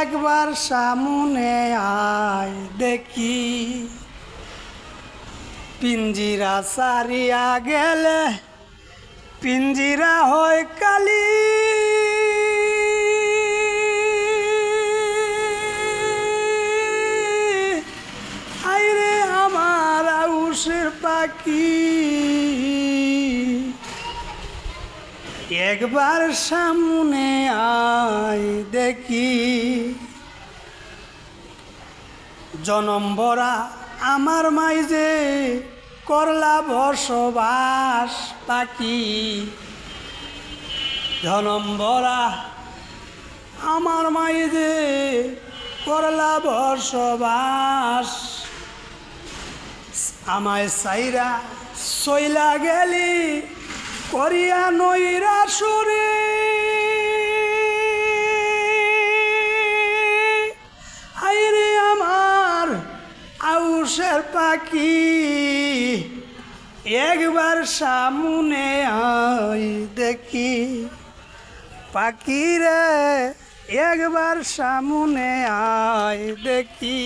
একবার সামনে আয় দেখি, পিঞ্জিরা সারিয়া গেলে পিঞ্জিরা হয় কালি। আইরে আমার আউশের পাখি, একবার সামনে আয় দেখি। জনম ভরা আমার মাইজে করলা বসবাস পাখি, জনম ভরা আমার মাইজে করলা বসবাস। আমায় সাইরা সইলা গেলি করিয়া নইরা সুরে, আইরে আমার আউশের পাখি, একবার সামনে আয় দেখি। পাখি রে একবার সামনে আয় দেখি।